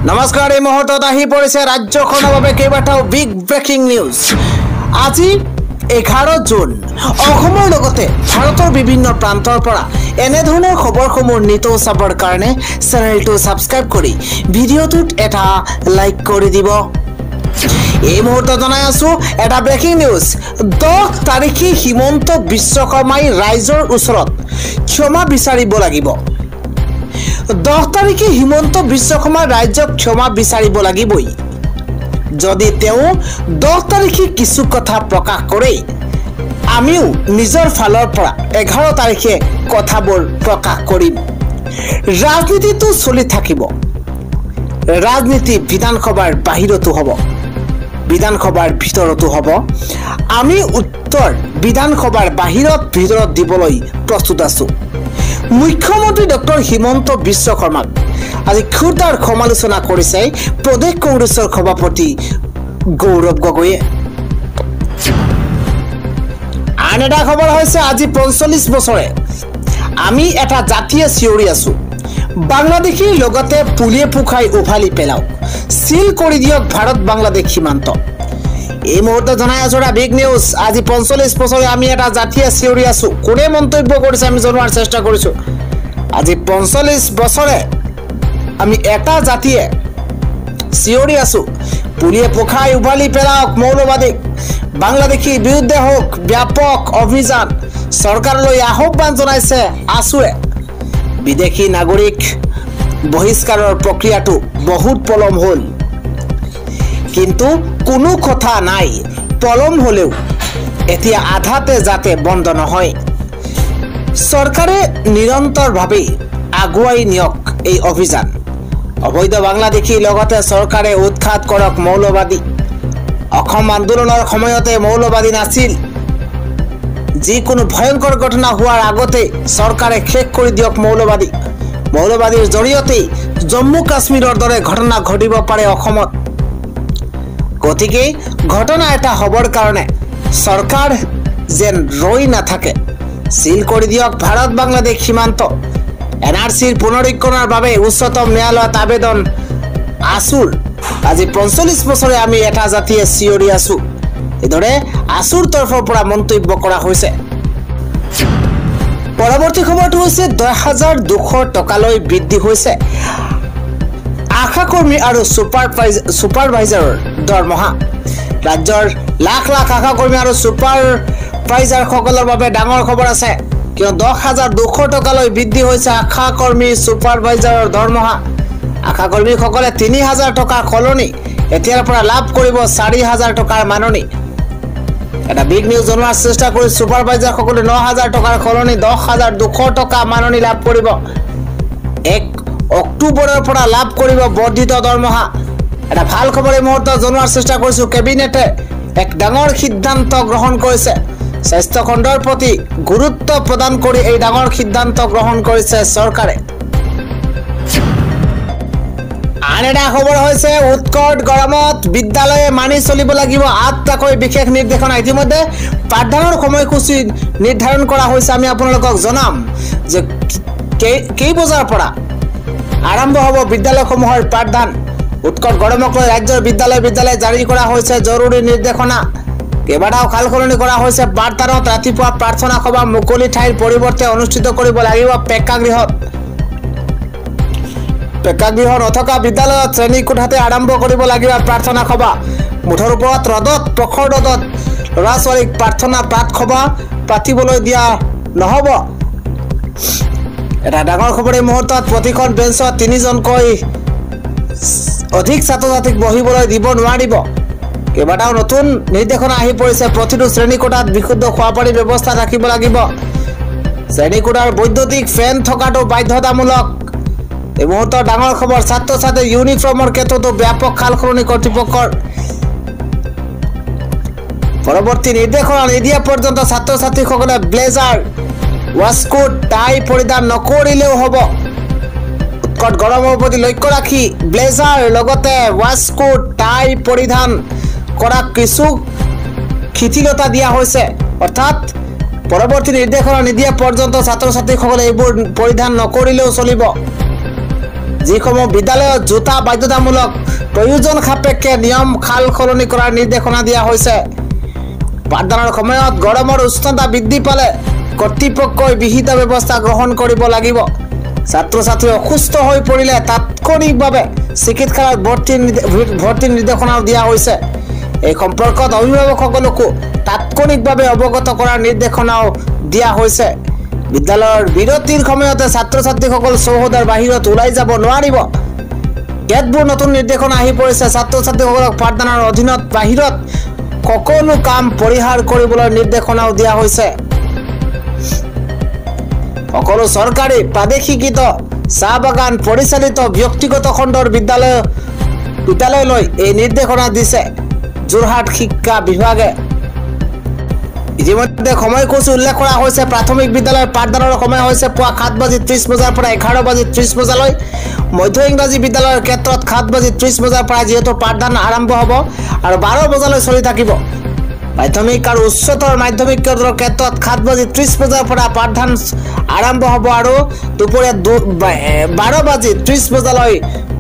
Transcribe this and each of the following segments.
নমস্কাৰ এই মুহূৰ্তত আহি পৰিছে ৰাজ্যখনৰ বাবে কেইবাটাও বিগ ব্ৰেকিং নিউজ। আজি 11 জুন অসমৰ লগতে ভাৰতৰ বিভিন্ন প্ৰান্তৰ পৰা এনে ধৰণৰ খবৰসমূহ নিতৌ চাবৰ কাৰণে চেনেলটো সাবস্ক্ৰাইব কৰি ভিডিঅ'টোত এটা লাইক কৰি দিব। এই মুহূৰ্তত জনাই আছো এটা ব্ৰেকিং নিউজ। 10 তাৰিখে হিমন্ত বিশ্ব শৰ্মাই ৰাইজৰ ওচৰত ক্ষমা বিচাৰিব লাগিব। 10 তাৰিখে হিমন্ত বিশ্ব শৰ্মা ৰাজ্যক ক্ষমা বিচাৰিব লাগিবই। যদি তেওঁ 10 তাৰিখে কিছু কথা প্ৰকাশ কৰে, আমিও নিজৰ ফালৰ পৰা 11 তাৰিখে কথাবোৰ প্ৰকাশ কৰিম। ৰাজনীতিটো চলি থাকিব। ৰাজনীতি বিধানসভাৰ বাহিৰতো হ'ব, বিধানসভাৰ ভিতৰতো হ'ব। আমি উত্তৰ বিধানসভাৰ ভিতৰত দিবলৈ প্ৰস্তুত আছো। মুখ্যমন্ত্ৰী ডক্টৰ হিমন্ত বিশ্ব শৰ্মাক আজি ক্ষুদ্ৰ সমালোচনা কৰিছে প্ৰদেশ কংগ্ৰেছৰ সভাপতি গৌৰৱ গগৈয়ে। আন এটা খবৰ হৈছে আজি 45 বছৰে আমি এটা জাতিয়ে চিঞৰি আছো, বাংলাদেশীৰ লগতে পুলিয়ে পোখাই উভালি পেলাওক, চিল কৰি দিয়ক ভাৰত বাংলাদেশ সীমান্ত। এই মুহূৰ্তে জনাই আছো এটা বিগ নিউজ। আজি 45 বছৰে আমি এটা জাতিয়ে চিঞৰি আছো। কোনে মন্তব্য কৰিছে আমি জনোৱাৰ চেষ্টা কৰিছো। আজি 45 বছৰে আমি এটা জাতিয়ে চিঞৰি আছো, পুলিয়ে পোখাই উভালি পেলাওক মৌলবাদীক, বাংলাদেশীৰ বিৰুদ্ধে হোক ব্যাপক অভিযান। চৰকাৰলৈ আহ্বান জনাইছে আছুৱে। বিদেশী নাগৰিক বহিষ্কাৰৰ প্ৰক্ৰিয়াটো বহুত পলম হ'ল, কিন্তু কোনো কথা নাই, পলম হলেও এতিয়া আধাতে যাতে বন্ধ নহয়। চৰকাৰে নিৰন্তৰভাৱে আগুৱাই নিয়ক এই অভিযান। অবৈধ বাংলাদেশীৰ লগতে চৰকাৰে উৎখাত কৰক মৌলবাদী। অসম আন্দোলনৰ সময়তে মৌলবাদী নাছিল। যিকোনো ভয়ংকৰ ঘটনা হোৱাৰ আগতে চৰকাৰে শেষ কৰি দিয়ক মৌলবাদী। মৌলবাদীৰ জৰিয়তে জম্মু কাশ্মীৰৰ দৰে ঘটনা ঘটিব পাৰে অসমত। গতিকে ঘটনা এটা হবৰ কাৰণে চৰকাৰ যেন ৰৈ নাথাকে, চিল কৰি দিয়ক ভাৰত বাংলাদেশ সীমান্ত। এনআৰচিৰ পুনৰীক্ষণৰ বাবে উচ্চতম ন্যায়ালয়ত আবেদন আছুৰ। আজি 45 বছৰে আমি এটা জাতিয়ে চিঞৰি আছো, এইদৰে আছুৰ তৰফৰ পৰা মন্তব্য কৰা হৈছে। পৰৱৰ্তী খবৰটো হৈছে 10,200 টকালৈ বৃদ্ধি হৈছে আশা কৰ্মী আৰু ছুপাৰভাইজাৰৰ দৰমহা। ৰাজ্যৰ লাখ লাখ আশা কৰ্মী আৰু ছুপাৰভাইজাৰসকলৰ বাবে ডাঙৰ খবৰ আছে, কিয় 10,200 টকালৈ বৃদ্ধি হৈছে আশা কৰ্মী ছুপাৰভাইজাৰৰ দৰমহা। আশা কৰ্মীসকলে 3,000 টকাৰ সলনি এতিয়াৰ পৰা লাভ কৰিব 4,000 টকাৰ মাননি। এটা বিগ নিউজ জনোৱাৰ চেষ্টা কৰি ছুপাৰভাইজাৰসকলে 9,000 টকাৰ সলনি 10,200 টকা মাননি লাভ কৰিব। 1 অক্টোবৰৰ পৰা লাভ কৰিব বৰ্ধিত দৰমহা। এটা ভাল খবৰ এই মুহূৰ্তত জনোৱাৰ চেষ্টা কৰিছো। কেবিনেটে এক ডাঙৰ সিদ্ধান্ত গ্ৰহণ কৰিছে। স্বাস্থ্য খণ্ডৰ প্ৰতি গুৰুত্ব প্ৰদান কৰি এই ডাঙৰ সিদ্ধান্ত গ্ৰহণ কৰিছে চৰকাৰে। আন এটা খবৰ হৈছে উৎকট গৰমত বিদ্যালয়ে মানি চলিব লাগিব 8টাকৈ বিশেষ নিৰ্দেশনা। ইতিমধ্যে পাঠদানৰ সময়সূচী নিৰ্ধাৰণ কৰা হৈছে। আমি আপোনালোকক জনাম যে কেই বজাৰ পৰা আৰম্ভ হ'ব বিদ্যালয়সমূহৰ পাঠদান। উৎকট গৰমক লৈ ৰাজ্যৰ বিদ্যালয় জাৰি কৰা হৈছে জৰুৰী নিৰ্দেশনা। কেইবাটাও সাল সলনি কৰা হৈছে। পাঠদানত ৰাতিপুৱা প্ৰাৰ্থনা সভা মুকলি ঠাইৰ পৰিৱৰ্তে অনুষ্ঠিত কৰিব লাগিব প্ৰেক্ষাগৃহত নথকা বিদ্যালয়ত শ্ৰেণী কোঠাতে আৰম্ভ কৰিব লাগিব প্ৰাৰ্থনা সভা। মুঠৰ ওপৰত প্ৰখৰ ৰ'দত ল'ৰা ছোৱালীক প্ৰাৰ্থ সভা পাতিবলৈ দিয়া নহ'ব। এটা ডাঙৰ খবৰ এই মুহূৰ্তত প্ৰতিখন বেঞ্চত 3জনকৈ অধিক ছাত্ৰ ছাত্ৰীক বহিবলৈ দিব নোৱাৰিব। কেইবাটাও নতুন নিৰ্দেশনা আহি পৰিছে। প্ৰতিটো শ্ৰেণী কোঠাত বিশুদ্ধ খোৱা পানীৰ ব্যৱস্থা থাকিব লাগিব। শ্ৰেণী কোঠাৰ বৈদ্যুতিক ফেন থকাটো বাধ্যতামূলক। এই মুহূৰ্তৰ ডাঙৰ খবৰ, ছাত্ৰ ছাত্ৰীৰ ইউনিফৰ্মৰ ক্ষেত্ৰতো ব্যাপক সাল সলনি কৰ্তৃপক্ষৰ। পৰৱৰ্তী নিৰ্দেশনা নিদিয়া পৰ্যন্ত ছাত্ৰ ছাত্ৰীসকলে ব্লেজাৰ ৱাছকোট টাই পৰিধান নকৰিলেও হ'ব। উৎকট গৰমৰ প্ৰতি লক্ষ্য ৰাখি ব্লেজাৰ লগতে ৱাছকোট টাই পৰিধান কৰা কিছু শিথিলতা দিয়া হৈছে। অৰ্থাৎ পৰৱৰ্তী নিৰ্দেশনা নিদিয়া পৰ্যন্ত ছাত্ৰ ছাত্ৰীসকলে এইবোৰ পৰিধান নকৰিলেও চলিব। যিসমূহ বিদ্যালয়ত জোতা বাধ্যতামূলক প্ৰয়োজন সাপেক্ষে নিয়ম খাল সলনি কৰাৰ নিৰ্দেশনা দিয়া হৈছে। পাঠদানৰ সময়ত গৰমৰ উষ্ণতা বৃদ্ধি পালে কৰ্তৃপক্ষই বিহিত ব্যৱস্থা গ্ৰহণ কৰিব লাগিব। ছাত্ৰ ছাত্ৰী অসুস্থ হৈ পৰিলে তাৎক্ষণিকভাৱে চিকিৎসালয়ত ভৰ্তিৰ নিৰ্দেশনাও দিয়া হৈছে। এই সম্পৰ্কত অভিভাৱকসকলকো তাৎক্ষণিকভাৱে অৱগত কৰাৰ নিৰ্দেশনাও দিয়া হৈছে। বিদ্যালয়ৰ বিৰতিৰ সময়তে ছাত্ৰ ছাত্ৰীসকল চৌহদৰ বাহিৰত ওলাই যাব নোৱাৰিব। কেতবোৰ নতুন নিৰ্দেশনা আহি পৰিছে। ছাত্ৰ ছাত্ৰীসকলক পাঠদানৰ অধীনত বাহিৰত সকলো কাম পৰিহাৰ কৰিবলৈ নিৰ্দেশনাও দিয়া হৈছে। সকলো চৰকাৰী প্ৰাদেশিকৃত চাহ বাগান পৰিচালিত ব্যক্তিগত খণ্ডৰ বিদ্যালয়লৈ এই নিৰ্দেশনা দিছে যোৰহাট শিক্ষা বিভাগে। ইতিমধ্যে সময়সূচী উল্লেখ কৰা হৈছে। প্ৰাথমিক বিদ্যালয়ৰ পাঠদানৰ সময় হৈছে পুৱা 7:30 বজাৰ পৰা 11:30 বজালৈ। মধ্য ইংৰাজী বিদ্যালয়ৰ ক্ষেত্ৰত 7:30 বজাৰ পৰা যিহেতু পাঠদান আৰম্ভ হ'ব আৰু 12 বজালৈ চলি থাকিব। মাধ্যমিক আৰু উচ্চতৰ মাধ্যমিক কেন্দ্ৰৰ ক্ষেত্ৰত 7:30 বজাৰ পৰা পাঠদান আৰম্ভ হ'ব আৰু দুপৰীয়া 12:30 বজালৈ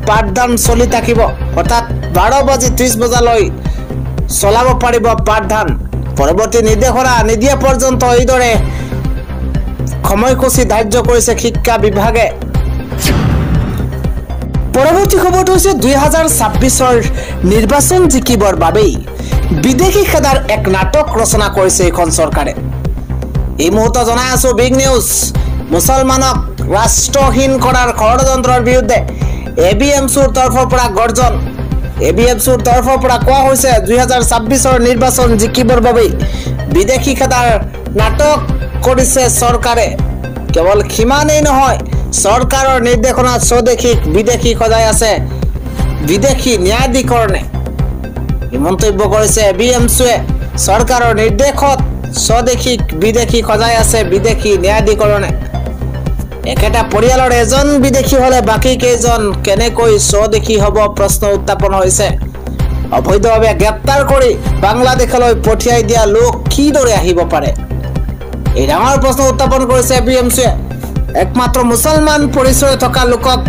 পাঠদান চলি থাকিব। অৰ্থাৎ 12:30 বজালৈ চলাব পাৰিব পাঠদান। পৰৱৰ্তী নিৰ্দেশনা নিদিয়া পৰ্যন্ত এইদৰে সময়সূচী ধাৰ্য কৰিছে শিক্ষা বিভাগে। পৰৱৰ্তী খবৰটো হৈছে 2026 নিৰ্বাচন জিকিবৰ বাবেই বিদেশী খেদাৰ এক নাটক ৰচনা কৰিছে এইখন চৰকাৰে। এই মুহূৰ্তত জনাই আছো বিগ নিউজ। মুছলমানক ৰাষ্ট্ৰহীন কৰাৰ ষড়যন্ত্ৰৰ বিৰুদ্ধে ABMCৰ তৰফৰ পৰা গৰ্জন। ABMCৰ তৰফৰ পৰা কোৱা হৈছে 2026 নিৰ্বাচন জিকিবৰ বাবে বিদেশী খেদাৰ নাটক কৰিছে চৰকাৰে। কেৱল সিমানেই নহয়, চৰকাৰৰ নিৰ্দেশনাত স্বদেশীক বিদেশী সজাই আছে বিদেশী ন্যায়াধিকৰণে। এই মন্তব্য কৰিছে ABMCয়ে। চৰকাৰৰ নিৰ্দেশত স্বদেশীক বিদেশী সজাই আছে বিদেশী ন্যায়াধিকৰণে। একেটা পৰিয়ালৰ এজন বিদেশী হলে বাকী কেইজন কেনেকৈ স্বদেশী হ'ব প্ৰশ্ন উত্থাপন হৈছে। অবৈধভাৱে গ্ৰেপ্তাৰ কৰি বাংলাদেশলৈ পঠিয়াই দিয়া লোক কিদৰে আহিব পাৰে? এই ডাঙৰ প্ৰশ্ন উত্থাপন কৰিছে ABMCয়ে। একমাত্ৰ মুছলমান পৰিচয় থকা লোকক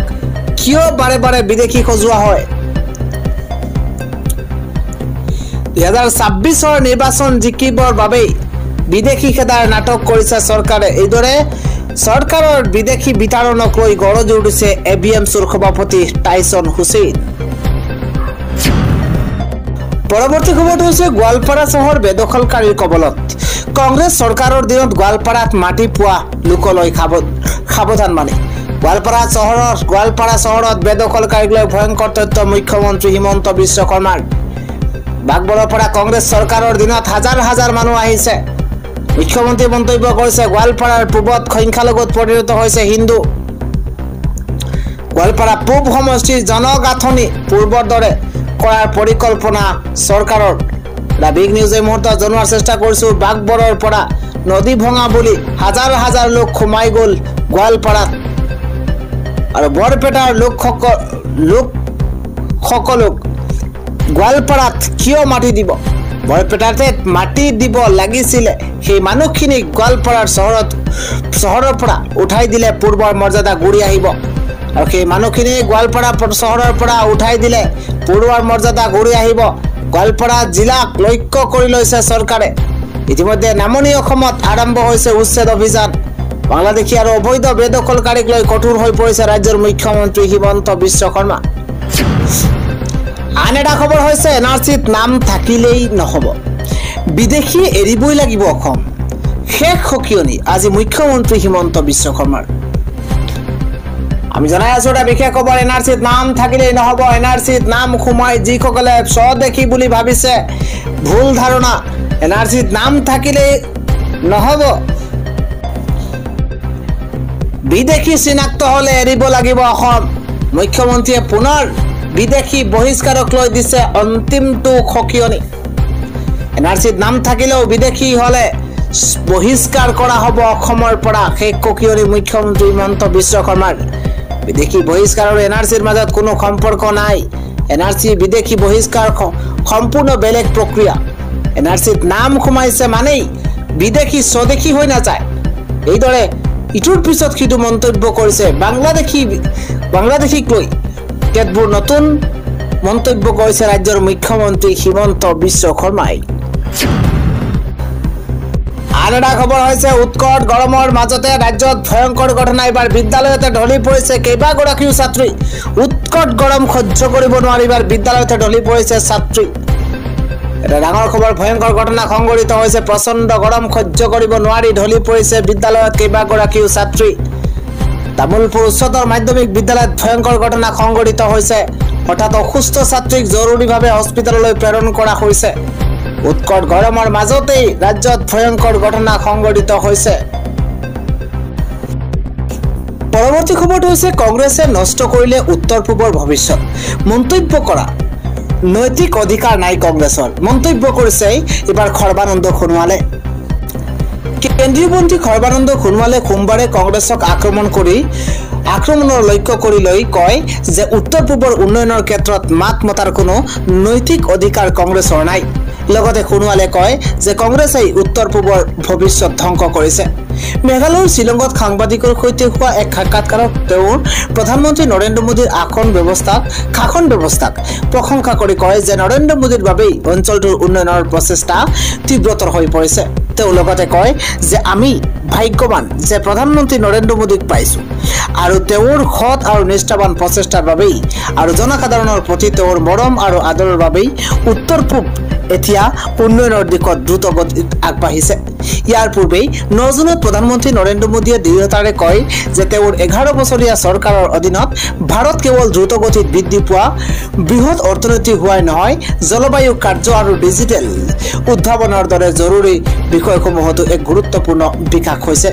কিয় বাৰে বাৰে বিদেশী সজোৱা হয়? 2026 নিৰ্বাচন জিকিবৰ বাবেই বিদেশী খেদাৰ নাটক কৰিছে চৰকাৰে। এইদৰে চৰকাৰৰ বিদেশী বিতৰণক লৈ গৰজি উঠিছে ABMCৰ সভাপতি টাইছন হুছেইন। পৰৱৰ্তী খবৰটো হৈছে গোৱালপাৰা চহৰ বেদখলকাৰীৰ কবলত। কংগ্ৰেছ চৰকাৰৰ দিনত গোৱালপাৰাত মাটি পোৱা লোকলৈ সাৱধান মানে। গোৱালপাৰা চহৰত বেদখলকাৰীক লৈ ভয়ংকৰ তথ্য মুখ্যমন্ত্ৰী হিমন্ত বিশ্ব শৰ্মাৰ। বাগবৰৰ পৰা কংগ্ৰেছ চৰকাৰৰ দিনত হাজাৰ হাজাৰ মানুহ আহিছে। মুখ্যমন্ত্ৰী মন্তব্য কৰিছে গোৱালপাৰাৰ পূবত সংখ্যালঘুত পৰিণত হৈছে হিন্দু। গোৱালপাৰা পূব সমষ্টিৰ জনগাঁথনি পূৰ্বৰ দৰে কৰাৰ পৰিকল্পনা চৰকাৰৰ। বিগ নিউজ এই মুহূৰ্তত জনোৱাৰ চেষ্টা কৰিছো। বাগবৰৰ পৰা নদী ভঙা বুলি হাজাৰ হাজাৰ লোক সোমাই গ'ল গোৱালপাৰাত আৰু বৰপেটাৰ লোকসকলক গোৱালপাৰাত কিয় মাটি দিব? বৰপেটাতে মাটি দিব লাগিছিলে। সেই মানুহখিনিক গোৱালপাৰাৰ চহৰৰ পৰা উঠাই দিলে পূৰ্বৰ মৰ্যাদা ঘূৰি আহিব। আৰু সেই মানুহখিনি গোৱালপাৰা চহৰৰ পৰা উঠাই দিলে পূৰ্বৰ মৰ্যাদা ঘূৰি আহিব। গোৱালপাৰা জিলাক লক্ষ্য কৰি লৈছে চৰকাৰে। ইতিমধ্যে নামনি অসমত আৰম্ভ হৈছে উচ্ছেদ অভিযান। বাংলাদেশী আৰু অবৈধ বেদখলকাৰীক লৈ কঠোৰ হৈ পৰিছে ৰাজ্যৰ মুখ্যমন্ত্ৰী হিমন্ত বিশ্ব শৰ্মা। আন এটা খবৰ হৈছে NRCত নাম থাকিলেই নহ'ব, বিদেশী এৰিবই লাগিব অসম। শেষ সকিয়নি আজি মুখ্যমন্ত্ৰী হিমন্ত বিশ্ব শৰ্মাৰ। আমি জনাই আছো এটা বিশেষ খবৰ। NRCত নাম থাকিলেই নহ'ব। NRCত নাম সোমাই যিসকলে স্বদেশী বুলি ভাবিছে ভুল ধাৰণা। NRCত নাম থাকিলেই নহ'ব, বিদেশী চিনাক্ত হলে এৰিব লাগিব অসম। মুখ্যমন্ত্ৰীয়ে পুনৰ বিদেশী বহিষ্কাৰক লৈ দিছে অন্তিমটো সকিয়নি। NRCত নাম থাকিলেও বিদেশী হলে বহিষ্কাৰ কৰা হ'ব অসমৰ পৰা। শেষ সকিয়নি মুখ্যমন্ত্ৰী হিমন্ত বিশ্ব শৰ্মাৰ। বিদেশী বহিষ্কাৰ আৰু NRCৰ মাজত কোনো সম্পৰ্ক নাই। NRC বিদেশী বহিষ্কাৰ সম্পূৰ্ণ বেলেগ প্ৰক্ৰিয়া। NRCত নাম সোমাইছে মানেই বিদেশী স্বদেশী হৈ নাযায়। এইদৰে ইটোৰ পিছত সিটো মন্তব্য কৰিছে বাংলাদেশী বাংলাদেশীক লৈ কেতবোৰ নতুন মন্তব্য কৰিছে ৰাজ্যৰ মুখ্যমন্ত্ৰী হিমন্ত বিশ্ব শৰ্মাই। আন এটা খবৰ হৈছে উৎকট গৰমৰ মাজতে ৰাজ্যত ভয়ংকৰ ঘটনা। এবাৰ বিদ্যালয়তে ঢলি পৰিছে কেইবাগৰাকীও ছাত্ৰী। উৎকট গৰম সহ্য কৰিব নোৱাৰি এবাৰ বিদ্যালয়তে ঢলি পৰিছে ছাত্ৰী। এটা ডাঙৰ খবৰ, ভয়ংকৰ ঘটনা সংঘটিত হৈছে। প্ৰচণ্ড গৰম সহ্য কৰিব নোৱাৰি ঢলি পৰিছে বিদ্যালয়ত কেইবাগৰাকীও ছাত্ৰী। তামুলপুৰ উচ্চতৰ মাধ্যমিক বিদ্যালয়ত ভয়ংকৰ ঘটনা সংঘটিত হৈছে। হঠাৎ অসুস্থ ছাত্ৰীক জৰুৰীভাৱে হস্পিটেললৈ প্ৰেৰণ কৰা হৈছে। উৎকট গৰমৰ মাজতেই ৰাজ্যত ভয়ংকৰ ঘটনা সংঘটিত হৈছে। পৰৱৰ্তী খবৰটো হৈছে কংগ্ৰেছে নষ্ট কৰিলে উত্তৰ পূবৰ ভৱিষ্যত। মন্তব্য কৰা নৈতিক অধিকাৰ নাই কংগ্ৰেছৰ, মন্তব্য কৰিছে এবাৰ সৰ্বানন্দ সোণোৱালে। কেন্দ্ৰীয় মন্ত্ৰী সৰ্বানন্দ সোণোৱালে সোমবাৰে কংগ্ৰেছক আক্ৰমণৰ লক্ষ্য কৰি লৈ কয় যে উত্তৰ পূবৰ উন্নয়নৰ ক্ষেত্ৰত মাত মতাৰ কোনো নৈতিক অধিকাৰ কংগ্ৰেছৰ নাই। লগতে সোণোৱালে কয় যে কংগ্ৰেছে উত্তৰ পূবৰ ভৱিষ্যত ধ্বংস কৰিছে। মেঘালয়ৰ শ্বিলঙত সাংবাদিকৰ সৈতে হোৱা এক সাক্ষাৎকাৰত তেওঁ প্ৰধানমন্ত্ৰী নৰেন্দ্ৰ মোদীৰ শাসন ব্যৱস্থাক প্ৰশংসা কৰি কয় যে নৰেন্দ্ৰ মোদীৰ বাবেই অঞ্চলটোৰ উন্নয়নৰ প্ৰচেষ্টা তীব্ৰতৰ হৈ পৰিছে। তেওঁ লগতে কয় যে আমি ভাগ্যৱান যে প্ৰধানমন্ত্ৰী নৰেন্দ্ৰ মোদীক পাইছোঁ আৰু তেওঁৰ সৎ আৰু নিষ্ঠাৱান প্ৰচেষ্টাৰ বাবেই আৰু জনসাধাৰণৰ প্ৰতি তেওঁৰ মৰম আৰু আদৰৰ বাবেই উত্তৰ পূব এতিয়া উন্নয়নৰ দিশত দ্ৰুত গতিত আগবাঢ়িছে। ইয়াৰ পূৰ্বেই 9 জুনত প্ৰধানমন্ত্ৰী নৰেন্দ্ৰ মোদীয়ে দৃঢ়তাৰে কয় যে তেওঁৰ 11 বছৰীয়া চৰকাৰৰ অধীনত ভাৰত কেৱল দ্ৰুত গতিত বৃদ্ধি পোৱা বৃহৎ অৰ্থনীতি হোৱাই নহয়, জলবায়ু কাৰ্য আৰু ডিজিটেল উদ্ভাৱনৰ দৰে জৰুৰী বিষয়সমূহতো এক গুৰুত্বপূৰ্ণ বিকাশ হৈছে।